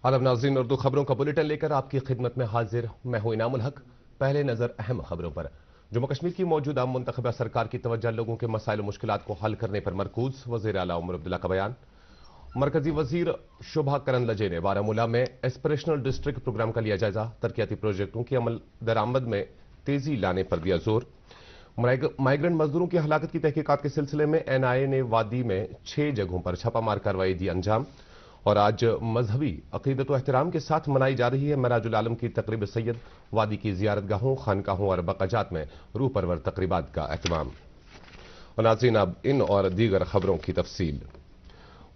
आदाब नाज़रीन, उर्दू खबरों का बुलेटिन लेकर आपकी खिदमत में हाजिर मैं हूं इनामुल हक। पहले नजर अहम खबरों पर। जम्मू कश्मीर की मौजूदा मुंतखबा सरकार की तवज्जो लोगों के मसाइल और मुश्किलात को हल करने पर मरकूज। वज़ीर आला उमर अब्दुल्ला का बयान। मरकजी वजीर शोभा करंदलाजे ने बारामूला में एस्पिरेशनल डिस्ट्रिक्ट प्रोग्राम का लिया जायजा। तरक्याती प्रोजेक्टों की अमल दरामद में तेजी लाने पर दिया जोर। माइग्रेंट मजदूरों की हलाकत की तहकीकात के सिलसिले में एनआईए ने वादी में 6 जगहों पर छापामार कार्रवाई दी अंजाम। और आज मजहबी अकीदत व एहतराम के साथ मनाई जा रही है मेराजुल आलम की तकरीब सैयद। वादी की जियारतगाहों, खानकाहों और बकाजात में रूह परवर तकरीबात का एहतमाम। और नाज़रीन, अब इन और दीगर खबरों की तफसील।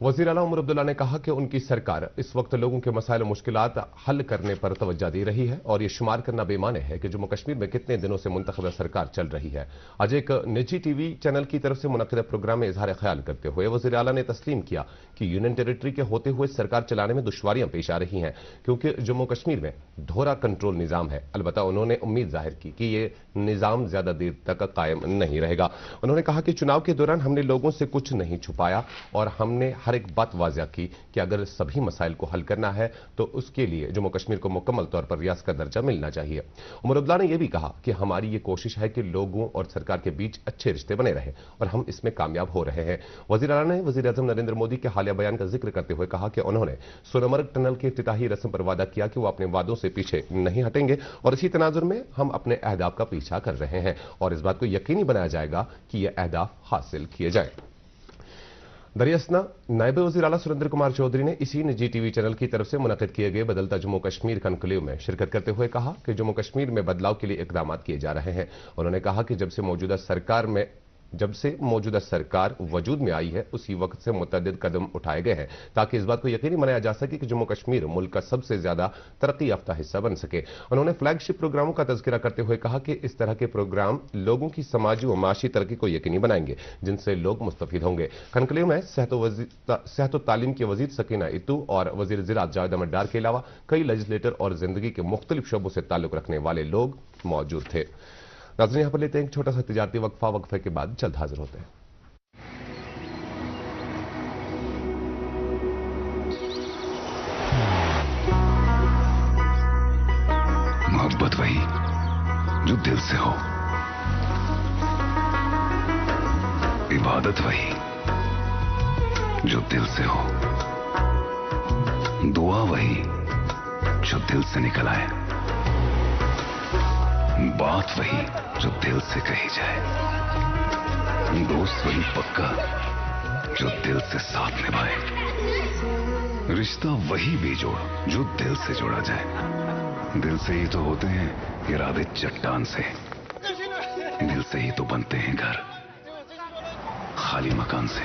वज़ीर आला उमर अब्दुल्ला ने कहा कि उनकी सरकार इस वक्त लोगों के मसाइल और मुश्किलात हल करने पर तवज्जो दे रही है और ये शुमार करना बेमाने है कि जम्मू कश्मीर में कितने दिनों से मुंतखबा सरकार चल रही है। आज एक निजी टीवी चैनल की तरफ से मुनक़िदा प्रोग्राम में इजहार ख्याल करते हुए वज़ीर आला ने तस्लीम किया कि यूनियन टेरिटरी के होते हुए सरकार चलाने में दुश्वारियां पेश आ रही हैं क्योंकि जम्मू कश्मीर में धोरा कंट्रोल निज़ाम है। अलबत्ता उन्होंने उम्मीद जाहिर की कि ये निज़ाम ज्यादा देर तक कायम नहीं रहेगा। उन्होंने कहा कि चुनाव के दौरान हमने लोगों से कुछ नहीं छुपाया और हमने हर एक बात वाज़ेह की कि अगर सभी मसाइल को हल करना है तो उसके लिए जम्मू कश्मीर को मुकम्मल तौर पर रियासत का दर्जा मिलना चाहिए। उमर अब्दुल्ला ने यह भी कहा कि हमारी ये कोशिश है कि लोगों और सरकार के बीच अच्छे रिश्ते बने रहे और हम इसमें कामयाब हो रहे हैं। वज़ीर आला ने वज़ीर आज़म नरेंद्र मोदी के हालिया बयान का जिक्र करते हुए कहा कि उन्होंने सोनमर्ग टनल के इफ्तिताही रस्म पर वादा किया कि वो अपने वादों से पीछे नहीं हटेंगे और इसी तनाजुर में हम अपने अहदाफ का पीछा कर रहे हैं और इस बात को यकीनी बनाया जाएगा कि ये अहदाफ हासिल किए जाए। दरियासना नायब वज़ीर आला सुरेंद्र कुमार चौधरी ने इसी निजी टीवी चैनल की तरफ से मुनक़िद किए गए बदलता जम्मू कश्मीर कॉन्क्लेव में शिरकत करते हुए कहा कि जम्मू कश्मीर में बदलाव के लिए इक़दाम किए जा रहे हैं। उन्होंने कहा कि जब से मौजूदा सरकार वजूद में आई है उसी वक्त से मुतअद्दिद कदम उठाए गए हैं ताकि इस बात को यकीनी बनाया जा सके कि जम्मू कश्मीर मुल्क का सबसे ज्यादा तरक्की याफ्ता हिस्सा बन सके। उन्होंने फ्लैगशिप प्रोग्रामों का तज़किरा करते हुए कहा कि इस तरह के प्रोग्राम लोगों की समाजी व माशी तरक्की को यकीनी बनाएंगे जिनसे लोग मुस्तफीद होंगे। कॉन्क्लेव में सेहत तालीम के वज़ीर सकीना इतू और वज़ीर ज़राअत जावेद अहमद डार के अलावा कई लेजिस्लेटर और जिंदगी के मुख्तलिफ शोबों से ताल्लुक रखने वाले लोग मौजूद थे। नाज़रीन, यहां पर लेते हैं एक छोटा सा तिजारती वक्फा। वक्फे के बाद जल्द हाजिर होते हैं। मोहब्बत वही जो दिल से हो, इबादत वही जो दिल से हो, दुआ वही जो दिल से निकल आए, बात वही जो दिल से कही जाए, दोस्त वही पक्का जो दिल से साथ निभाए, रिश्ता वही बेजोड़ जो दिल से जोड़ा जाए। दिल से ही तो होते हैं इरादे चट्टान से, दिल से ही तो बनते हैं घर खाली मकान से।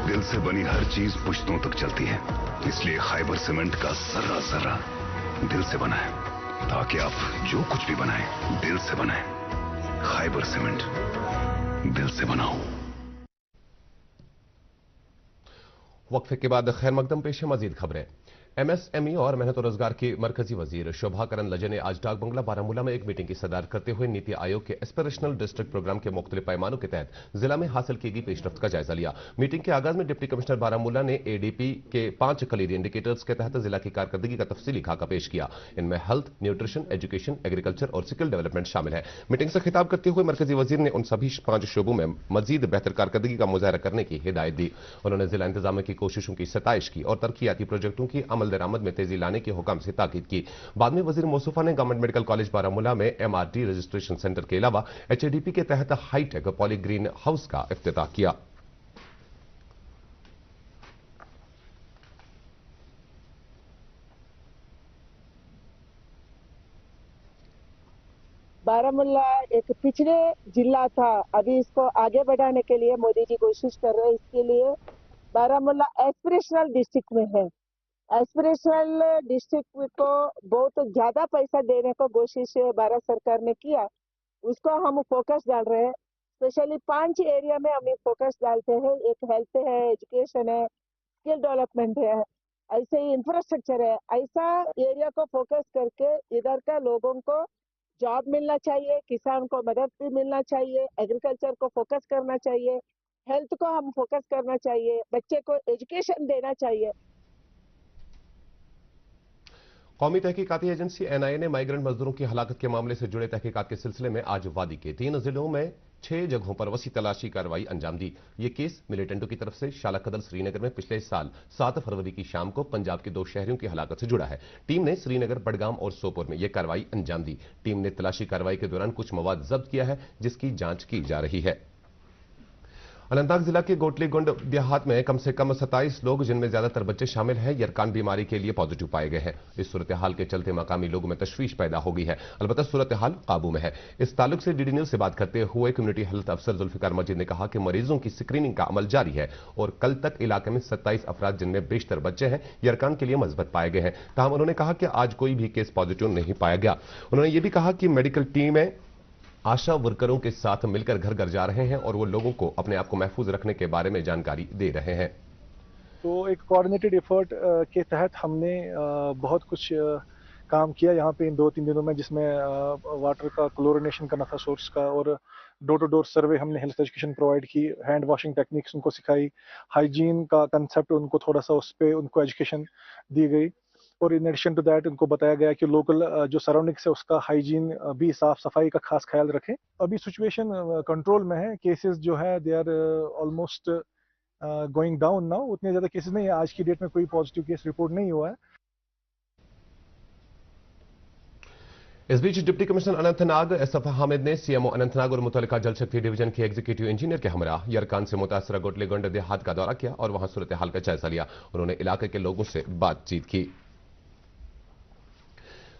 दिल से बनी हर चीज पुश्तों तक चलती है, इसलिए खैबर सीमेंट का जर्रा जर्रा दिल से बना है ताकि आप जो कुछ भी बनाएं दिल से बनाएं। खैबर सीमेंट, दिल से बनाओ। वक्फे के बाद खैर मकदम पेश है मजीद खबरें। एमएसएमई और मेहनत और रोजगार की मरकजी वजीर शोभा करंदलाजे ने आज डाक बंगला बारामूला में एक मीटिंग की सदारत करते हुए नीति आयोग के एस्पिरेशनल डिस्ट्रिक्ट प्रोग्राम के मुख्तलिफ पैमानों के तहत जिला में हासिल की गई पेशरफ्त का जायजा लिया। मीटिंग के आगाज में डिप्टी कमिश्नर बारामूला ने एडीपी के 5 कलीदी इंडिकेटर्स के तहत जिला की कारकर्दगी का तफसीली खाका पेश किया। इनमें हेल्थ, न्यूट्रिशन, एजुकेशन, एग्रीकल्चर और स्किल डेवलपमेंट शामिल है। मीटिंग से खिताब करते हुए मरकजी वजीर ने उन सभी 5 शोबों में मजीद बेहतर कारकर्दगी का मुजाहरा करने की हिदायत दी। उन्होंने जिला इंतजामिया की कोशिशों की सताइश की और तरक्याती प्रोजेक्टों की अमल दरामद में तेजी लाने के हुक्म से ताकीद की। बाद में वजीर मोसूफा ने गवर्नमेंट मेडिकल कॉलेज बारामूला में एमआरटी रजिस्ट्रेशन सेंटर के अलावा एचएडीपी के तहत हाईटेक पॉली ग्रीन हाउस का इफ्तिताह किया। बारामूला एक पिछड़े जिला था, अभी इसको आगे बढ़ाने के लिए मोदी जी कोशिश कर रहे हैं। इसके लिए बारामूला एस्पिरेशनल डिस्ट्रिक्ट में है। एस्पिरेशनल डिस्ट्रिक्ट को बहुत ज्यादा पैसा देने को कोशिश भारत सरकार ने किया, उसको हम फोकस डाल रहे हैं। स्पेशली 5 एरिया में हम फोकस डालते हैं। एक हेल्थ है, एजुकेशन है, स्किल डेवलपमेंट है, ऐसे ही इंफ्रास्ट्रक्चर है। ऐसा एरिया को फोकस करके इधर का लोगों को जॉब मिलना चाहिए, किसान को मदद भी मिलना चाहिए, एग्रीकल्चर को फोकस करना चाहिए, हेल्थ को हम फोकस करना चाहिए, बच्चे को एजुकेशन देना चाहिए। कौमी तहकीकाती एजेंसी एनआईए ने माइग्रेंट मजदूरों की हलाकत के मामले से जुड़े तहकीकात के सिलसिले में आज वादी के 3 जिलों में 6 जगहों पर वसी तलाशी कार्रवाई अंजाम दी। ये केस मिलिटेंटों की तरफ से शालाकदल श्रीनगर में पिछले साल 7 फरवरी की शाम को पंजाब के 2 शहरियों की हलाकत से जुड़ा है। टीम ने श्रीनगर, बडगाम और सोपोर में यह कार्रवाई अंजाम दी। टीम ने तलाशी कार्रवाई के दौरान कुछ मवाद जब्त किया है, जिसकी जांच की जा रही है। अनंतनाग जिला के गोटलीगुंड देहात में कम से कम 27 लोग, जिनमें ज्यादातर बच्चे शामिल हैं, यरकान बीमारी के लिए पॉजिटिव पाए गए हैं। इस सूरत हाल के चलते मकामी लोगों में तशवीश पैदा हो गई है। अलबत्ता सूरत हाल काबू में है। इस ताल्लुक से डीडी न्यूज से बात करते हुए कम्युनिटी हेल्थ अफसर जुल्फिकार मजीद ने कहा कि मरीजों की स्क्रीनिंग का अमल जारी है और कल तक इलाके में 27 अफराद, जिनमें बेशतर बच्चे हैं, यरकान के लिए मस्बत पाए गए हैं। ताहम उन्होंने कहा कि आज कोई भी केस पॉजिटिव नहीं पाया गया। उन्होंने यह भी कहा कि मेडिकल टीमें आशा वर्करों के साथ मिलकर घर घर जा रहे हैं और वो लोगों को अपने आप को महफूज रखने के बारे में जानकारी दे रहे हैं। तो एक कोऑर्डिनेटेड एफर्ट के तहत हमने बहुत कुछ काम किया यहाँ पे इन 2-3 दिनों में, जिसमें वाटर का क्लोरिनेशन करना था सोर्स का, और डोर टू डोर सर्वे हमने हेल्थ एजुकेशन प्रोवाइड की, हैंड वॉशिंग टेक्निक्स उनको सिखाई, हाइजीन का कंसेप्ट उनको थोड़ा सा उस पर उनको एजुकेशन दी गई, और इन एडिशन टू दैट उनको बताया गया कि लोकल जो सराउंडिंग्स है उसका हाइजीन भी, साफ सफाई का खास ख्याल रखें। अभी सिचुएशन कंट्रोल में है। केसेस जो है they are almost going down now. उतने ज्यादा केसेस नहीं है। आज की डेट में कोई पॉजिटिव केस रिपोर्ट नहीं हुआ है। इस बीच deputy commissioner Anantnag S F Hamid ने सीएमओ अनंतनाग और मुतल्लिका जल शक्ति डिवीजन के एग्जीक्यूटिव इंजीनियर के हमरा यरकान से मुतासरा गोटलीगुंड देहात का दौरा किया और वहां सूरत हाल का जायजा लिया। उन्होंने इलाके के लोगों से बातचीत की।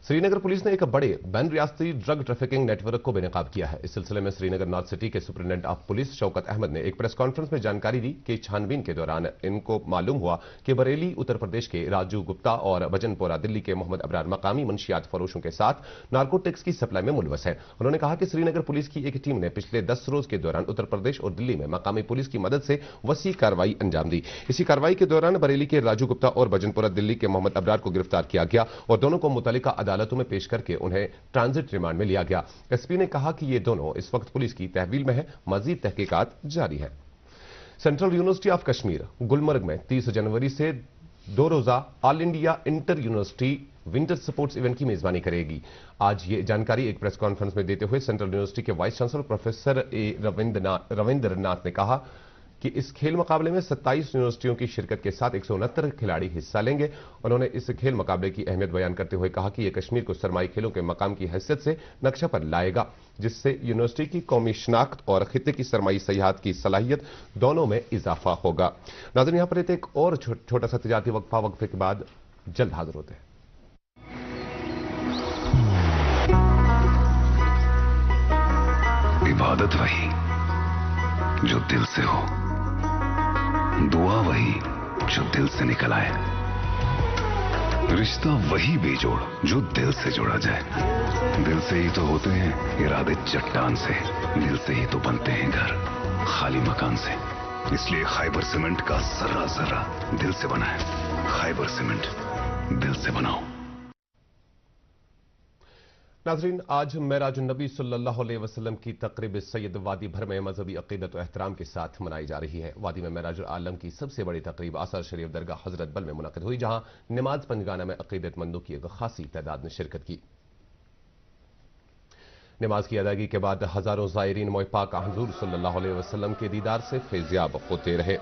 श्रीनगर पुलिस ने एक बड़े बैन रियासती ड्रग ट्रैफिकिंग नेटवर्क को बेनकाब किया है। इस सिलसिले में श्रीनगर नॉर्थ सिटी के superintendent of police Shaukat Ahmad ने एक प्रेस कॉन्फ्रेंस में जानकारी दी कि छानबीन के दौरान इनको मालूम हुआ कि बरेली उत्तर प्रदेश के राजू गुप्ता और भजनपुरा दिल्ली के मोहम्मद अबरार मकामी मंशियात फरोशों के साथ नार्कोटिक्स की सप्लाई में मुलवस है। उन्होंने कहा कि श्रीनगर पुलिस की एक टीम ने पिछले 10 रोज के दौरान उत्तर प्रदेश और दिल्ली में मकामी पुलिस की मदद से वसी कार्रवाई अंजाम दी। इसी कार्रवाई के दौरान बरेली के राजू गुप्ता और भजनपुरा दिल्ली के मोहम्मद अबरार को गिरफ्तार किया गया और दोनों को मुतल्लिका अदालतों में पेश करके उन्हें ट्रांजिट रिमांड में लिया गया। एसपी ने कहा कि ये दोनों इस वक्त पुलिस की तहवील में है। मजीद तहकीकात जारी है। Central university of Kashmir Gulmarg में 30 जनवरी से 2 रोजा all India inter university winter sports event की मेजबानी करेगी। आज ये जानकारी एक प्रेस कॉन्फ्रेंस में देते हुए सेंट्रल यूनिवर्सिटी के वाइस चांसलर प्रोफेसर रविंद्र नाथ ने कहा कि इस खेल मुकाबले में 27 यूनिवर्सिटियों की शिरकत के साथ 169 खिलाड़ी हिस्सा लेंगे। उन्होंने इस खेल मुकाबले की अहमियत बयान करते हुए कहा कि यह कश्मीर को सरमाई खेलों के मकाम की हैसियत से नक्शा पर लाएगा, जिससे यूनिवर्सिटी की कौमी शनाख्त और खित्ते की सरमाई सयाहत की सलाहियत दोनों में इजाफा होगा। नाज़रीन, यहां पर एक और छोटा सा तिजारती वक्फे के बाद जल्द हाजिर होते हैं। इबादत वही जो दिल से हो, दुआ वही जो दिल से निकल आए, रिश्ता वही बेजोड़ जो दिल से जोड़ा जाए। दिल से ही तो होते हैं इरादे चट्टान से, दिल से ही तो बनते हैं घर खाली मकान से। इसलिए खैबर सीमेंट का जर्रा जर्रा दिल से बना है। खैबर सीमेंट, दिल से बनाओ। नाज़रीन, आज मेराज नबी सल्लल्लाहु अलैहि वसल्लम की तकरीब सैयद वादी भर में मजहबी अकीदत और एहतराम के साथ मनाई जा रही है। वादी में मेराज आलम की सबसे बड़ी तकरीब आसार शरीफ दरगाह हजरत बल में मुनक़िद हुई, जहां नमाज पंजगाना में अकीदतमंदों की एक खासी तादाद ने शिरकत की। नमाज की अदायगी के बाद हजारों ज़ायरीन मोए पाक हुज़ूर सल्लल्लाहु अलैहि वसल्लम के दीदार से फैज़याब होते रहे।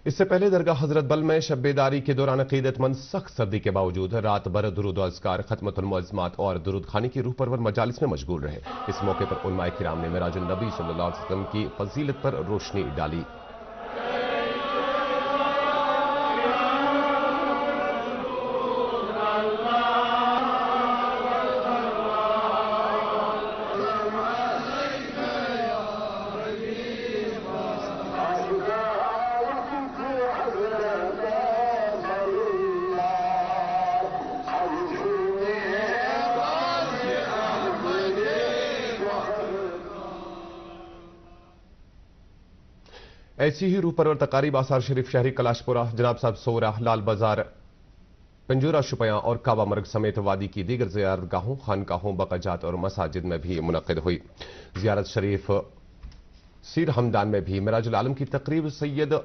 इससे पहले दरगाह हजरत बल में शब-ए-दारी के दौरान अकीदतमंद सख्त सर्दी के बावजूद रात भर दुरूद व अज़कार, खत्मतुल मुअज़्ज़मात और दुरूद खानी की रूह परवर मजालिस में मशगूल रहे। इस मौके पर उलमाए किराम ने मेराजुन नबी सल्लल्लाहु अलैहि वसल्लम की फजीलत पर रोशनी डाली। ऐसी ही रूह परवर तकारीब आसार शरीफ शहरी कलाशपुरा, जनाब साहब सोरा, लाल बाजार, पंजूरा शुपया और काबा मर्ग समेत वादी की दीगर ज़ियारतगाहों, खानकाहों, बकाजात और मसाजिद में भी मुनक़िद हुई। ज़ियारत शरीफ सीर हमदान में भी मिराजुल आलम की तकरीब सैयद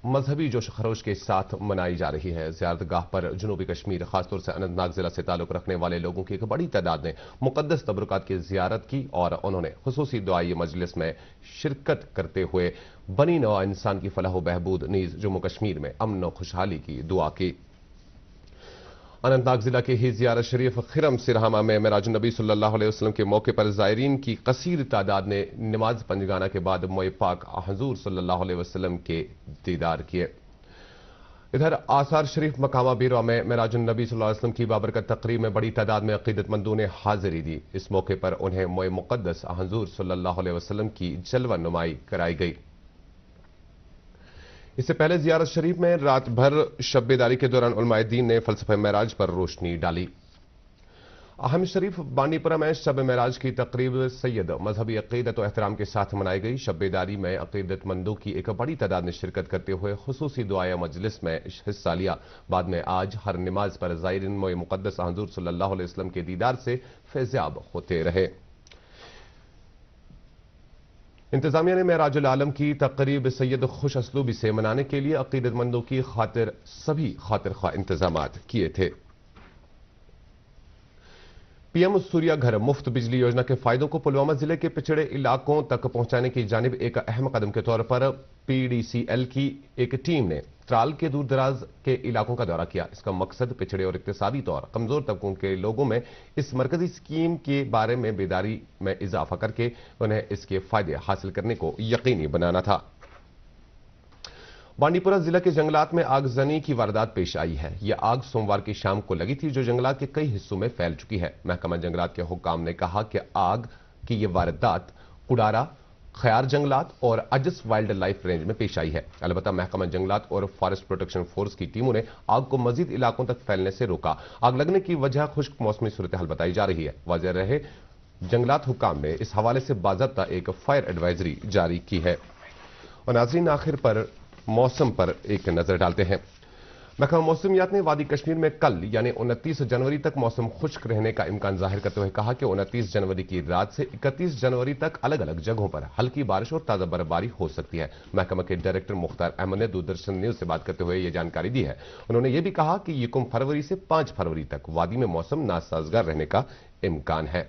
मजहबी जोश खरोश के साथ मनाई जा रही है। ज़ियारतगाह पर जनूबी कश्मीर, खासतौर से अनंतनाग जिला से ताल्लुक़ रखने वाले लोगों की एक बड़ी तादाद ने मुक़द्दस तबरुकात की ज़ियारत की और उन्होंने खुसूसी दुआई मजलिस में शिरकत करते हुए बनी नौ इंसान की फलाह व बहबूद नीज़ जम्मू कश्मीर में अमन व खुशहाली की दुआ की। अनंतनाग जिला के ही ज़ियारत शरीफ खिरम सिरहामा में मिराज नबी सल्लल्लाहु अलैहि वसल्लम के मौके पर ज़ायरीन की कसीर तादाद ने नमाज पंजगाना के बाद मोए पाक हुज़ूर सल्लल्लाहु अलैहि वसल्लम के दीदार किए। इधर आसार शरीफ मकामा बीरवा में मिराज नबी सल्लल्लाहु अलैहि वसल्लम की बाबरकत तकरीब में बड़ी तादाद में अक़ीदतमंदों ने हाजिरी दी। इस मौके पर उन्हें मोए मुक़द्दस हुज़ूर सल्लल्लाहु अलैहि वसल्लम की जलवा नुमाई कराई गई। इससे पहले ज़ियारत शरीफ में रात भर शब-ए-दारी के दौरान उलमाए दीन ने फ़लसफ़े मेराज पर रोशनी डाली। अहम शरीफ बांडीपुरा में शब मेराज की तकरीब सैयद मजहबी अक़ीदत व एहतराम के साथ मनाई गई। शब-ए-दारी में अक़ीदतमंदों की एक बड़ी तादाद ने शिरकत करते हुए खुसूसी दुआया मजलिस में हिस्सा लिया। बाद में आज हर नमाज पर ज़ायरीन मोए मुक़द्दस हुज़ूर सल्लल्लाहु अलैहि वसल्लम के दीदार से फैज़याब होते रहे। इंतजामिया ने मेराजुल आलम की तकरीब सैयद खुश असलूबी से मनाने के लिए अक़ीदतमंदों की खातिर सभी खातिर ख्वाह इंतजामात किए थे। पीएम सूर्या घर मुफ्त बिजली योजना के फायदों को पुलवामा जिले के पिछड़े इलाकों तक पहुंचाने की जानिब एक अहम कदम के तौर पर पीडीसीएल की एक टीम ने त्राल के दूर दराज के इलाकों का दौरा किया। इसका मकसद पिछड़े और इक्तिसादी तौर कमजोर तबकों के लोगों में इस मरकजी स्कीम के बारे में बेदारी में इजाफा करके उन्हें इसके फायदे हासिल करने को यकीनी बनाना था। बांडीपुरा जिला के जंगलात में आगजनी की वारदात पेश आई है। यह आग सोमवार की शाम को लगी थी, जो जंगलात के कई हिस्सों में फैल चुकी है। महकमा जंगलात के हुक्काम ने कहा कि आग की यह वारदात कुडारा, खयार जंगलात और अजस वाइल्ड लाइफ रेंज में पेश आई है। अलबत्ता महकमा जंगलात और फॉरेस्ट प्रोटेक्शन फोर्स की टीमों ने आग को मजीद इलाकों तक फैलने से रोका। आग लगने की वजह खुश्क मौसमी सूरत हाल बताई जा रही है। वाज़ेह रहे, जंगलात हुक्काम ने इस हवाले से बाज़ाब्ता एक फायर एडवाइजरी जारी की है। और नाज़रीन, आखिर पर मौसम पर एक नजर डालते हैं। महकमा मौसमियात ने वादी कश्मीर में कल यानी 29 जनवरी तक मौसम खुश्क रहने का इम्कान जाहिर करते हुए कहा कि 29 जनवरी की रात से 31 जनवरी तक अलग अलग जगहों पर हल्की बारिश और ताज़ा बर्फबारी हो सकती है। महकमा के डायरेक्टर मुख्तार अहमद ने दूरदर्शन न्यूज से बात करते हुए यह जानकारी दी है। उन्होंने यह भी कहा कि 1 फरवरी से 5 फरवरी तक वादी में मौसम नासाजगार रहने का इम्कान है।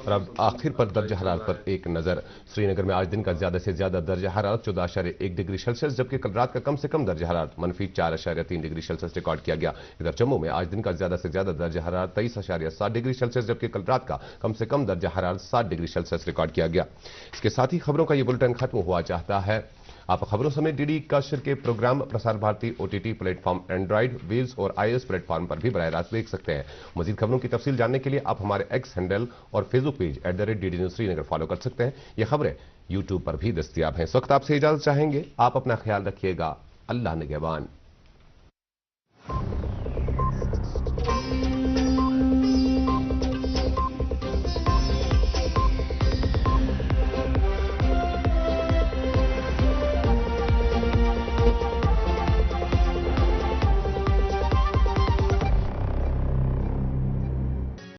और अब आखिर पर दर्ज हरारत पर एक नजर। श्रीनगर में आज दिन का ज्यादा से ज्यादा दर्ज हरारत 14.1 डिग्री सेल्सियस, जबकि कल रात का कम से कम दर्ज हरारत -4.3 डिग्री सेल्सियस रिकॉर्ड किया गया। इधर जम्मू में आज दिन का ज्यादा से ज्यादा दर्ज हरारत 23.7 डिग्री सेल्सियस, जबकि कल रात का कम से कम दर्ज हरारत 7 डिग्री सेल्सियस रिकॉर्ड किया गया। इसके साथ ही खबरों का यह बुलेटिन खत्म हुआ चाहता है। आप खबरों समेत डीडी काशिर के program Prasar Bharati OTT platform, Android, व्हील्स और आईओएस प्लेटफॉर्म पर भी बराह रास्त देख सकते हैं। मजीद खबरों की तफसील जानने के लिए आप हमारे एक्स हैंडल और Facebook page @DD News Srinagar follow कर सकते हैं। ये खबरें यूट्यूब पर भी दस्तयाब हैं। इस वक्त आपसे इजाजत चाहेंगे। आप अपना ख्याल रखिएगा। अल्लाह निगहबान।